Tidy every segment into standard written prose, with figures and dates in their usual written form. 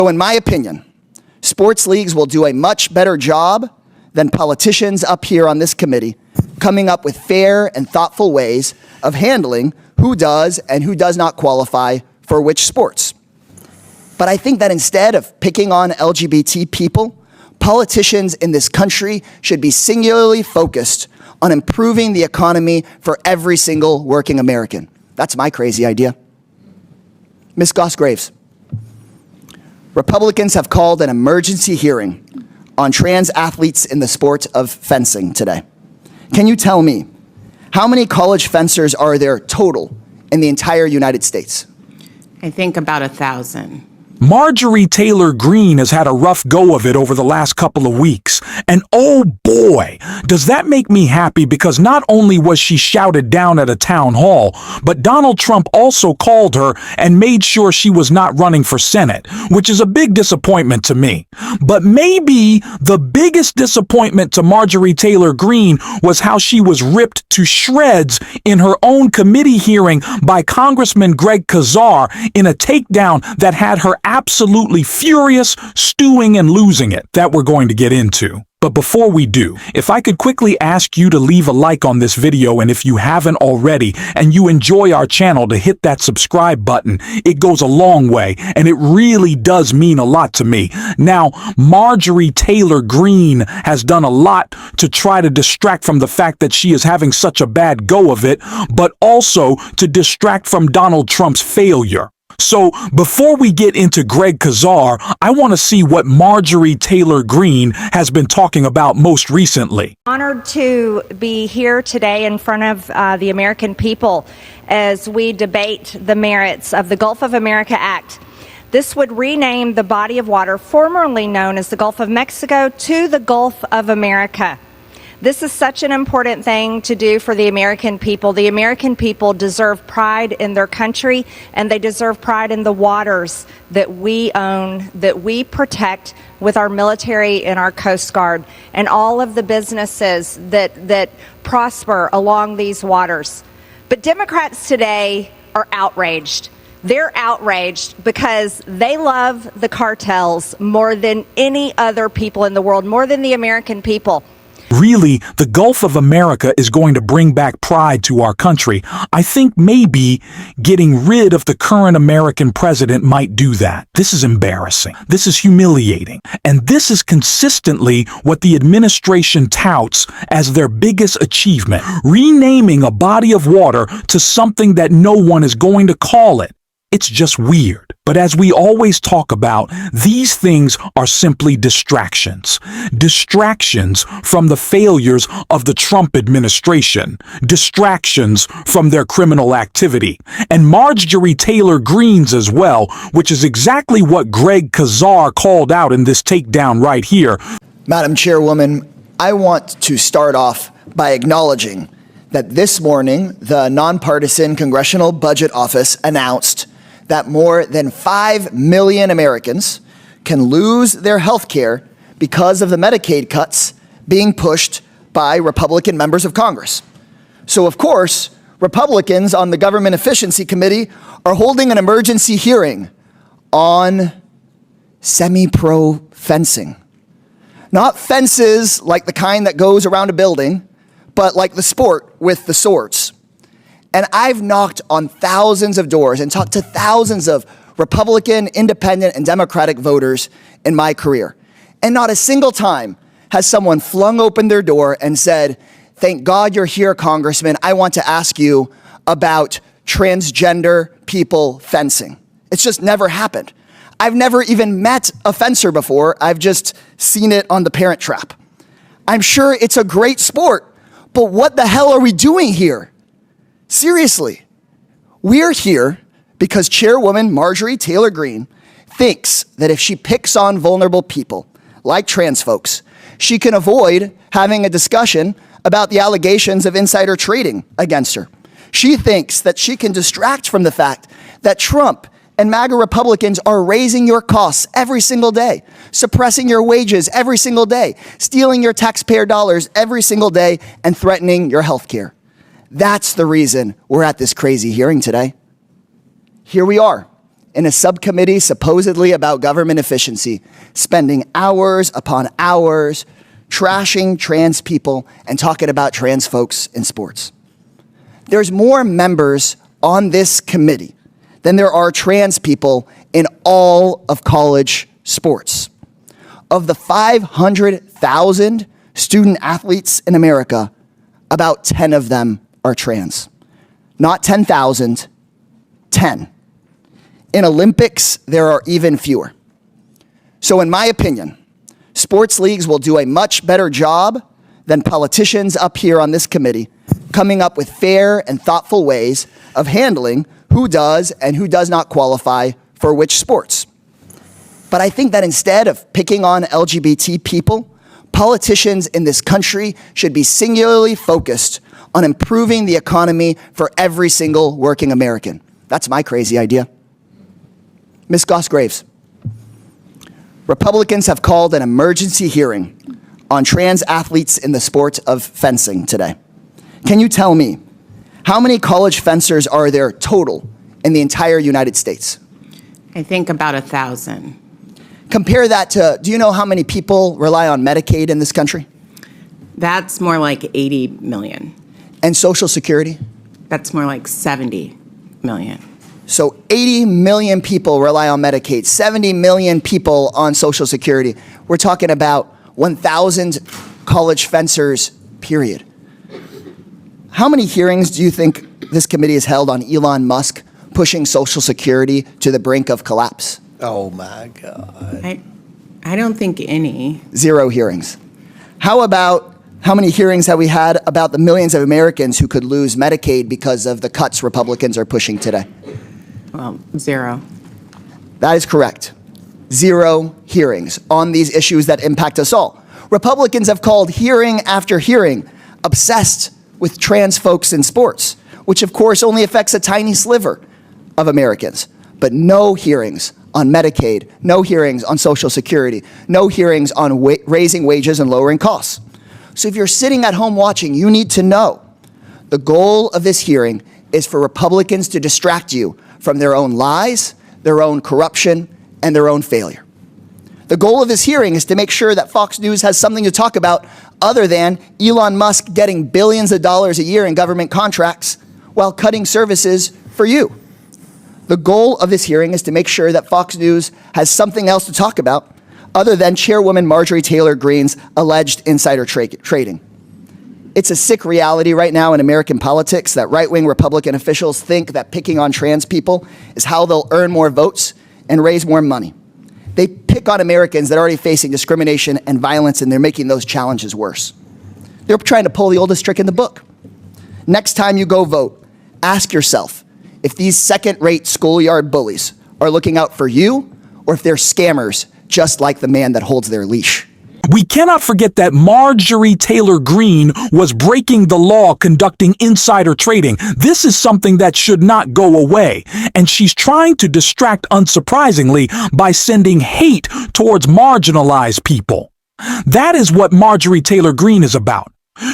So in my opinion, sports leagues will do a much better job than politicians up here on this committee coming up with fair and thoughtful ways of handling who does and who does not qualify for which sports. But I think that instead of picking on LGBT people, politicians in this country should be singularly focused on improving the economy for every single working American. That's my crazy idea. Ms. Goss-Graves, Republicans have called an emergency hearing on trans athletes in the sport of fencing today. Can you tell me, how many college fencers are there total in the entire United States? I think about 1,000. Marjorie Taylor Green has had a rough go of it over the last couple of weeks. And oh boy, does that make me happy, because not only was she shouted down at a town hall, but Donald Trump also called her and made sure she was not running for Senate, which is a big disappointment to me. But maybe the biggest disappointment to Marjorie Taylor Green was how she was ripped to shreds in her own committee hearing by Congressman Greg Casar in a takedown that had her absolutely furious, stewing, and losing it, that we're going to get into. But before we do, if I could quickly ask you to leave a like on this video, and if you haven't already and you enjoy our channel, to hit that subscribe button. It goes a long way, and it really does mean a lot to me. Now, Marjorie Taylor Green has done a lot to try to distract from the fact that she is having such a bad go of it, but also to distract from Donald Trump's failure. So before we get into Greg Casar, I want to see what Marjorie Taylor Green has been talking about most recently. Honored to be here today in front of the American people as we debate the merits of the Gulf of America Act. This would rename the body of water formerly known as the Gulf of Mexico to the Gulf of America. This is such an important thing to do for the American people. The American people deserve pride in their country, and they deserve pride in the waters that we own, that we protect with our military and our Coast Guard, and all of the businesses that prosper along these waters. But Democrats today are outraged. They're outraged because they love the cartels more than any other people in the world, more than the American people. Really, the Gulf of America is going to bring back pride to our country. I think maybe getting rid of the current American president might do that. This is embarrassing. This is humiliating. And this is consistently what the administration touts as their biggest achievement, renaming a body of water to something that no one is going to call it. It's just weird. But as we always talk about, these things are simply distractions. Distractions from the failures of the Trump administration. Distractions from their criminal activity. And Marjorie Taylor Green's as well, which is exactly what Greg Casar called out in this takedown right here. Madam Chairwoman, I want to start off by acknowledging that this morning, the nonpartisan Congressional Budget Office announced that more than 5 million Americans can lose their health care because of the Medicaid cuts being pushed by Republican members of Congress. So, of course, Republicans on the Government Efficiency Committee are holding an emergency hearing on semi-pro fencing. Not fences like the kind that goes around a building, but like the sport with the swords. And I've knocked on thousands of doors and talked to thousands of Republican, Independent, and Democratic voters in my career. And not a single time has someone flung open their door and said, "Thank God you're here, Congressman. I want to ask you about transgender people fencing." It's just never happened. I've never even met a fencer before. I've just seen it on The Parent Trap. I'm sure it's a great sport, but what the hell are we doing here? Seriously, we're here because Chairwoman Marjorie Taylor Green thinks that if she picks on vulnerable people, like trans folks, she can avoid having a discussion about the allegations of insider trading against her. She thinks that she can distract from the fact that Trump and MAGA Republicans are raising your costs every single day, suppressing your wages every single day, stealing your taxpayer dollars every single day, and threatening your health care. That's the reason we're at this crazy hearing today. Here we are in a subcommittee supposedly about government efficiency, spending hours upon hours trashing trans people and talking about trans folks in sports. There's more members on this committee than there are trans people in all of college sports. Of the 500,000 student athletes in America, about 10 of them are trans. Not 10,000, 10. In Olympics, there are even fewer. So in my opinion, sports leagues will do a much better job than politicians up here on this committee coming up with fair and thoughtful ways of handling who does and who does not qualify for which sports. But I think that instead of picking on LGBT people, politicians in this country should be singularly focused on improving the economy for every single working American. That's my crazy idea. Ms. Goss-Graves, Republicans have called an emergency hearing on trans athletes in the sport of fencing today. Can you tell me, how many college fencers are there total in the entire United States? I think about 1,000. Compare that to, do you know how many people rely on Medicaid in this country? That's more like 80 million. And Social Security? That's more like 70 million. So 80 million people rely on Medicaid, 70 million people on Social Security. We're talking about 1,000 college fencers, period. How many hearings do you think this committee has held on Elon Musk pushing Social Security to the brink of collapse? Oh my God. I don't think any. 0 hearings. How many hearings have we had about the millions of Americans who could lose Medicaid because of the cuts Republicans are pushing today? Well, 0. That is correct. 0 hearings on these issues that impact us all. Republicans have called hearing after hearing obsessed with trans folks in sports, which of course only affects a tiny sliver of Americans, but no hearings on Medicaid, no hearings on Social Security, no hearings on raising wages and lowering costs. So if you're sitting at home watching, you need to know the goal of this hearing is for Republicans to distract you from their own lies, their own corruption, and their own failure. The goal of this hearing is to make sure that Fox News has something to talk about other than Elon Musk getting billions of dollars a year in government contracts while cutting services for you. The goal of this hearing is to make sure that Fox News has something else to talk about other than Chairwoman Marjorie Taylor Greene's alleged insider trading. It's a sick reality right now in American politics that right-wing Republican officials think that picking on trans people is how they'll earn more votes and raise more money. They pick on Americans that are already facing discrimination and violence, and they're making those challenges worse. They're trying to pull the oldest trick in the book. Next time you go vote, ask yourself if these second-rate schoolyard bullies are looking out for you or if they're scammers just like the man that holds their leash. We cannot forget that Marjorie Taylor Green was breaking the law conducting insider trading. This is something that should not go away. And she's trying to distract, unsurprisingly, by sending hate towards marginalized people. That is what Marjorie Taylor Green is about.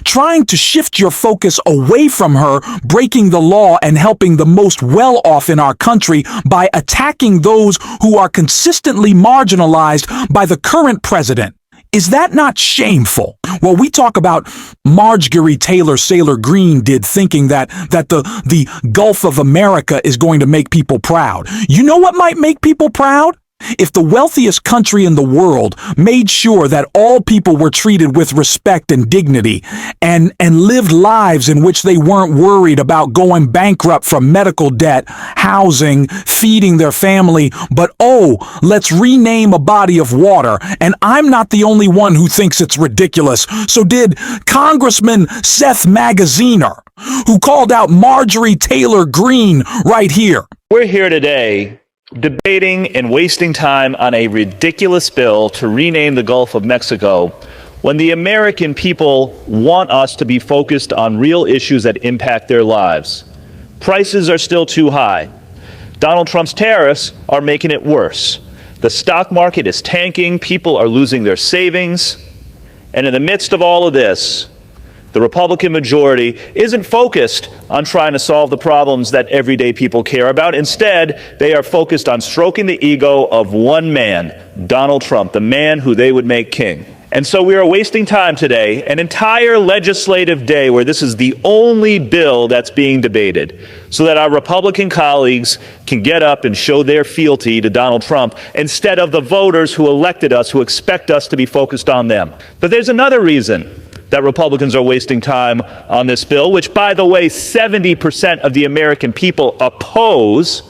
Trying to shift your focus away from her breaking the law and helping the most well-off in our country by attacking those who are consistently marginalized by the current president. Is that not shameful? Well, we talk about Marjorie Taylor Green did thinking that the Gulf of America is going to make people proud. You know what might make people proud? If the wealthiest country in the world made sure that all people were treated with respect and dignity and lived lives in which they weren't worried about going bankrupt from medical debt, housing, feeding their family, but let's rename a body of water. And I'm not the only one who thinks it's ridiculous. So did Congressman Seth Magaziner, who called out Marjorie Taylor Green right here. We're here today debating and wasting time on a ridiculous bill to rename the Gulf of Mexico when the American people want us to be focused on real issues that impact their lives. Prices are still too high. Donald Trump's tariffs are making it worse. The stock market is tanking, people are losing their savings, and in the midst of all of this, The Republican majority isn't focused on trying to solve the problems that everyday people care about. Instead, they are focused on stroking the ego of one man, Donald Trump, the man who they would make king. And so we are wasting time today, an entire legislative day where this is the only bill that's being debated, so that our Republican colleagues can get up and show their fealty to Donald Trump instead of the voters who elected us, who expect us to be focused on them. But there's another reason that Republicans are wasting time on this bill, which, by the way, 70% of the American people oppose.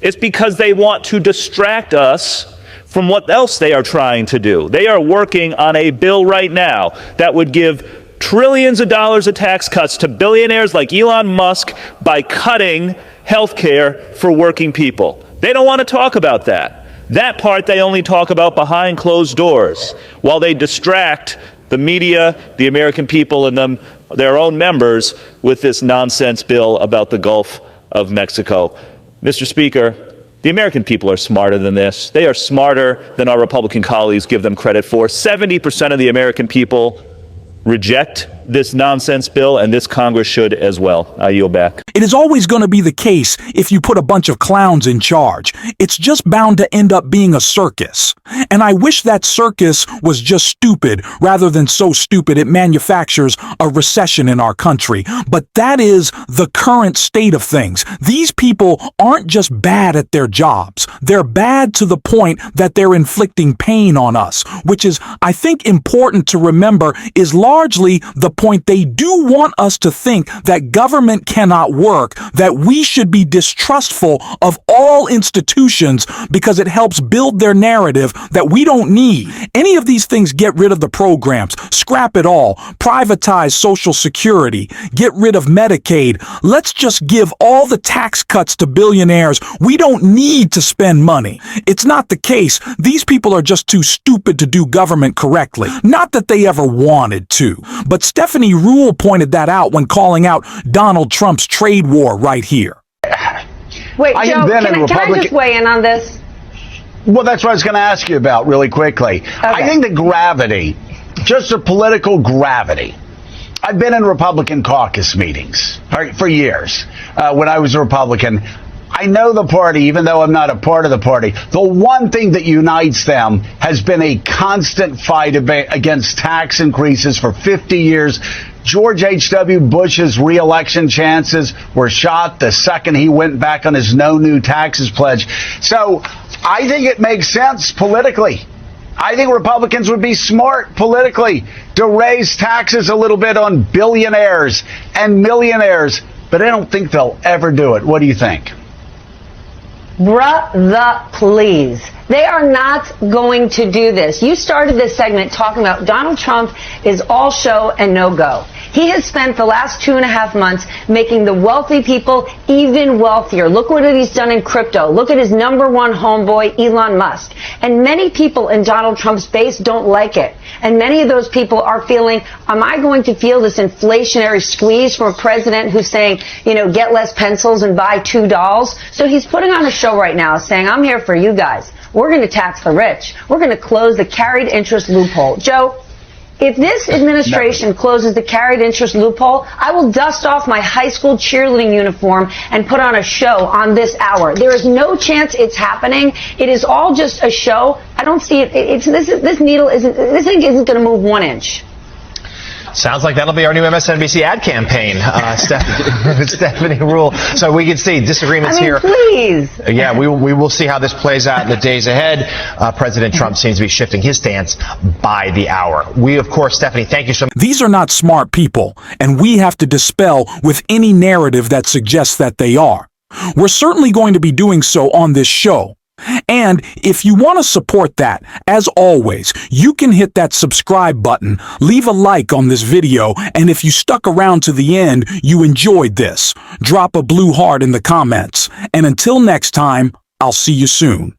It's because they want to distract us from what else they are trying to do. They are working on a bill right now that would give trillions of dollars of tax cuts to billionaires like Elon Musk by cutting health care for working people. They don't want to talk about that. That part they only talk about behind closed doors, while they distract the media, the American people, and their own members with this nonsense bill about the Gulf of Mexico. Mr. Speaker, the American people are smarter than this. They are smarter than our Republican colleagues give them credit for. 70% of the American people reject this nonsense bill, and this Congress should as well. I yield back. It is always going to be the case if you put a bunch of clowns in charge. It's just bound to end up being a circus. And I wish that circus was just stupid rather than so stupid it manufactures a recession in our country. But that is the current state of things. These people aren't just bad at their jobs. They're bad to the point that they're inflicting pain on us, which is, I think, important to remember is largely the point they do want us to think that government cannot work, that we should be distrustful of all institutions because it helps build their narrative that we don't need. Any of these things get rid of the programs, scrap it all, privatize Social Security, get rid of Medicaid. Let's just give all the tax cuts to billionaires. We don't need to spend money. It's not the case. These people are just too stupid to do government correctly. Not that they ever wanted to, but Stephanie Ruhle pointed that out when calling out Donald Trump's trade war right here. Wait, Joe, can I just weigh in on this? Well, that's what I was going to ask you about really quickly. Okay. I think the gravity, just the political gravity. I've been in Republican caucus meetings for years when I was a Republican. I know the party, even though I'm not a part of the party. The one thing that unites them has been a constant fight against tax increases for 50 years. George H.W. Bush's re-election chances were shot the second he went back on his no new taxes pledge. So I think it makes sense politically. I think Republicans would be smart politically to raise taxes a little bit on billionaires and millionaires, but I don't think they'll ever do it. What do you think? Please. They are not going to do this. You started this segment talking about Donald Trump is all show and no go. He has spent the last 2.5 months making the wealthy people even wealthier. Look what he's done in crypto. Look at his number one homeboy, Elon Musk. And many people in Donald Trump's base don't like it. And many of those people are feeling, am I going to feel this inflationary squeeze from a president who's saying, get less pencils and buy 2 dolls? So he's putting on a show right now saying, I'm here for you guys. We're going to tax the rich. We're going to close the carried interest loophole. Joe, if this administration closes the carried interest loophole, I will dust off my high school cheerleading uniform and put on a show on this hour. There is no chance it's happening. It is all just a show. I don't see it. This thing isn't going to move 1 inch. Sounds like that'll be our new MSNBC ad campaign, Stephanie Ruhle. So we can see disagreements here. Please. Yeah, we will see how this plays out in the days ahead. President Trump seems to be shifting his stance by the hour. We, of course, Stephanie, thank you so much. These are not smart people, and we have to dispel with any narrative that suggests that they are. We're certainly going to be doing so on this show. And if you want to support that, as always, you can hit that subscribe button, leave a like on this video, and if you stuck around to the end, you enjoyed this, drop a blue heart in the comments. And until next time, I'll see you soon.